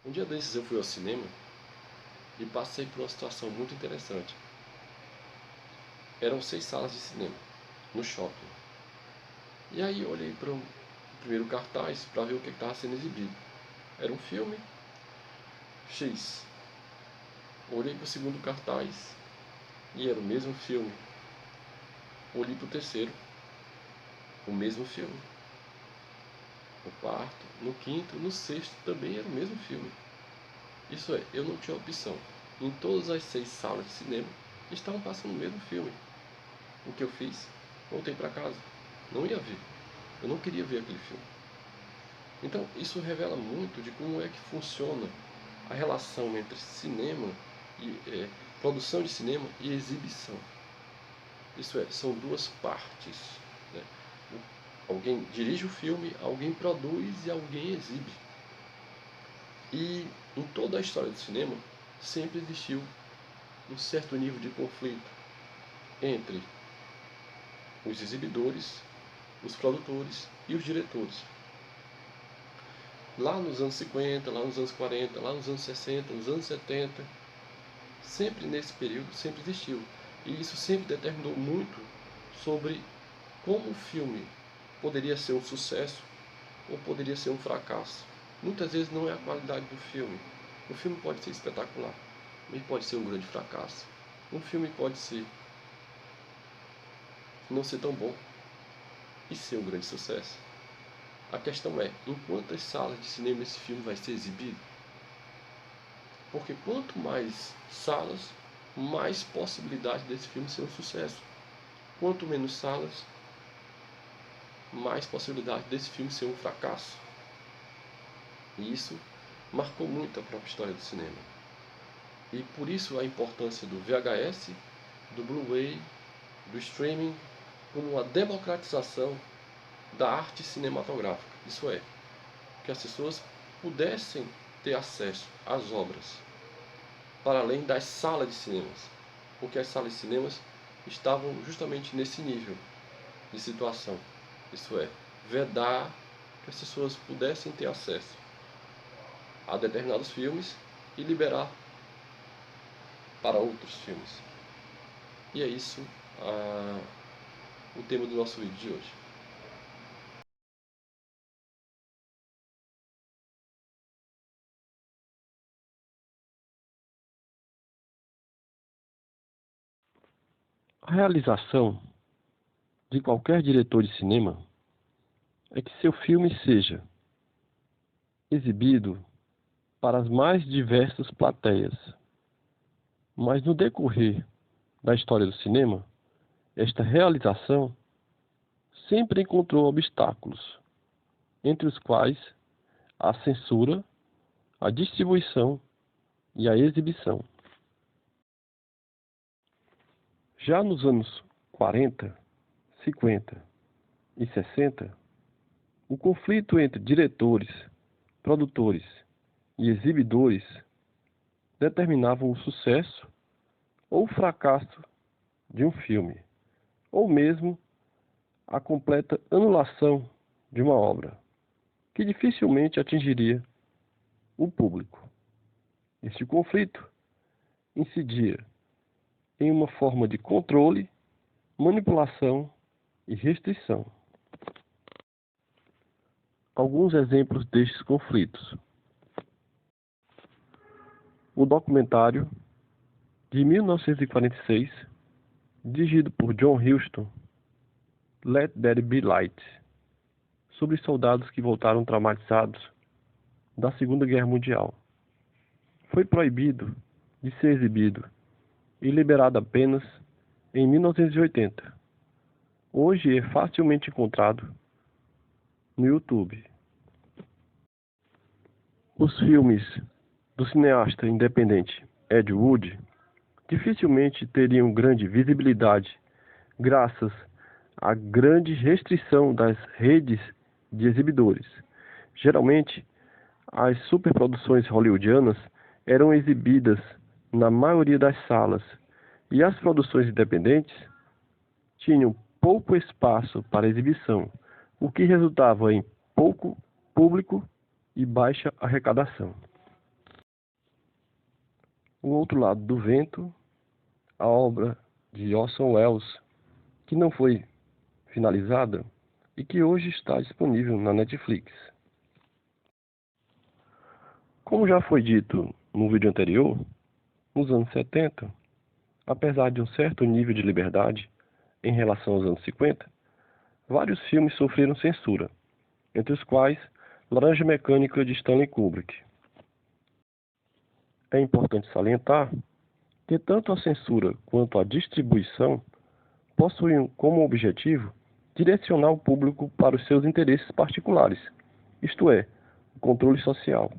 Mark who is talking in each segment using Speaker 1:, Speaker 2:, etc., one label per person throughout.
Speaker 1: Um dia desses eu fui ao cinema e passei por uma situação muito interessante. Eram 6 salas de cinema no shopping. E aí eu olhei para o primeiro cartaz para ver o que estava sendo exibido. Era um filme X. Olhei para o segundo cartaz e era o mesmo filme. Olhei para o terceiro, o mesmo filme. No quarto, no quinto, no sexto também era o mesmo filme. Isso é, eu não tinha opção. Em todas as 6 salas de cinema estavam passando o mesmo filme. O que eu fiz? Voltei para casa. Não ia ver. Eu não queria ver aquele filme. Então, isso revela muito de como é que funciona a relação entre cinema e produção de cinema e exibição. Isso é, são duas partes, né? Alguém dirige o filme, alguém produz e alguém exibe. E em toda a história do cinema sempre existiu um certo nível de conflito entre os exibidores, os produtores e os diretores. Lá nos anos 50, lá nos anos 40, lá nos anos 60, nos anos 70, sempre nesse período, sempre existiu. E isso sempre determinou muito sobre como o filme poderia ser um sucesso ou poderia ser um fracasso. Muitas vezes não é a qualidade do filme. O filme pode ser espetacular, mas pode ser um grande fracasso. Um filme pode ser não ser tão bom e ser um grande sucesso. A questão é, em quantas salas de cinema esse filme vai ser exibido? Porque quanto mais salas, mais possibilidade desse filme ser um sucesso. Quanto menos salas, mais possibilidade desse filme ser um fracasso. E isso marcou muito a própria história do cinema. E por isso a importância do VHS, do Blu-ray, do streaming, como a democratização da arte cinematográfica. Isso é, que as pessoas pudessem ter acesso às obras para além das salas de cinemas, porque as salas de cinemas estavam justamente nesse nível de situação. Isso é, vedar que as pessoas pudessem ter acesso a determinados filmes e liberar para outros filmes. E é isso o tema do nosso vídeo de hoje. A realização de qualquer diretor de cinema é que seu filme seja exibido para as mais diversas plateias. Mas no decorrer da história do cinema, esta realização sempre encontrou obstáculos, entre os quais a censura, a distribuição e a exibição. Já nos anos 40, 50 e 60, o conflito entre diretores, produtores e exibidores determinavam o sucesso ou o fracasso de um filme, ou mesmo a completa anulação de uma obra, que dificilmente atingiria o público. Este conflito incidia em uma forma de controle, manipulação e restrição. Alguns exemplos destes conflitos. O documentário de 1946, dirigido por John Huston, Let There Be Light, sobre soldados que voltaram traumatizados da Segunda Guerra Mundial. Foi proibido de ser exibido e liberado apenas em 1980. Hoje é facilmente encontrado no YouTube. Os filmes do cineasta independente Ed Wood dificilmente teriam grande visibilidade graças à grande restrição das redes de exibidores. Geralmente, as superproduções hollywoodianas eram exibidas na maioria das salas e as produções independentes tinham pouco espaço para exibição, o que resultava em pouco público e baixa arrecadação. O Outro Lado do Vento, a obra de Orson Welles, que não foi finalizada e que hoje está disponível na Netflix. Como já foi dito no vídeo anterior, nos anos 70, apesar de um certo nível de liberdade em relação aos anos 50, vários filmes sofreram censura, entre os quais Laranja Mecânica de Stanley Kubrick. É importante salientar que tanto a censura quanto a distribuição possuem como objetivo direcionar o público para os seus interesses particulares, isto é, o controle social.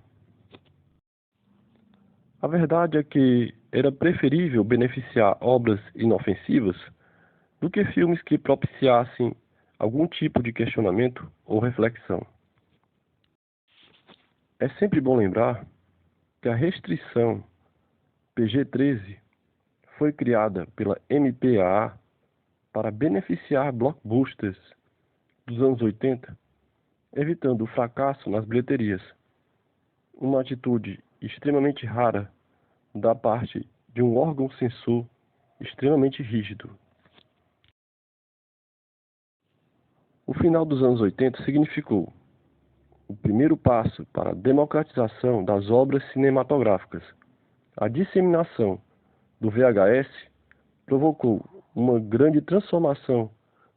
Speaker 1: A verdade é que era preferível beneficiar obras inofensivas do que filmes que propiciassem algum tipo de questionamento ou reflexão. É sempre bom lembrar que a restrição PG-13 foi criada pela MPAA para beneficiar blockbusters dos anos 80, evitando o fracasso nas bilheterias, uma atitude extremamente rara da parte de um órgão censor extremamente rígido. O final dos anos 80 significou o primeiro passo para a democratização das obras cinematográficas. A disseminação do VHS provocou uma grande transformação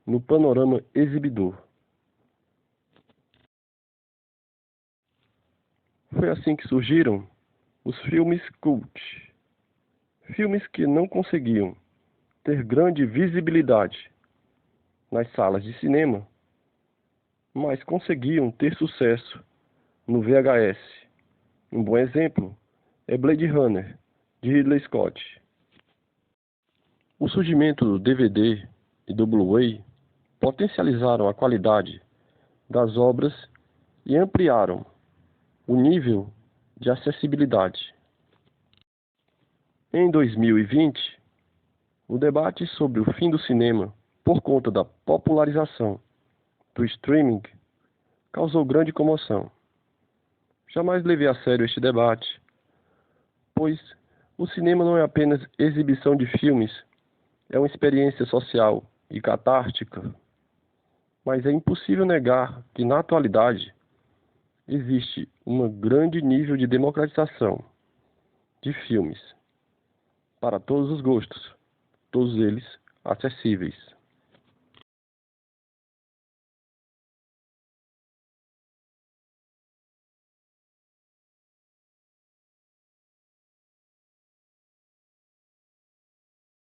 Speaker 1: no panorama exibidor. Foi assim que surgiram os filmes cult, filmes que não conseguiam ter grande visibilidade nas salas de cinema, mas conseguiam ter sucesso no VHS. Um bom exemplo é Blade Runner, de Ridley Scott. O surgimento do DVD e do Blu-ray potencializaram a qualidade das obras e ampliaram o nível de acessibilidade. Em 2020, o debate sobre o fim do cinema por conta da popularização do streaming causou grande comoção. Jamais levei a sério este debate, pois o cinema não é apenas exibição de filmes, é uma experiência social e catártica. Mas é impossível negar que, na atualidade, existe um grande nível de democratização de filmes para todos os gostos, todos eles acessíveis.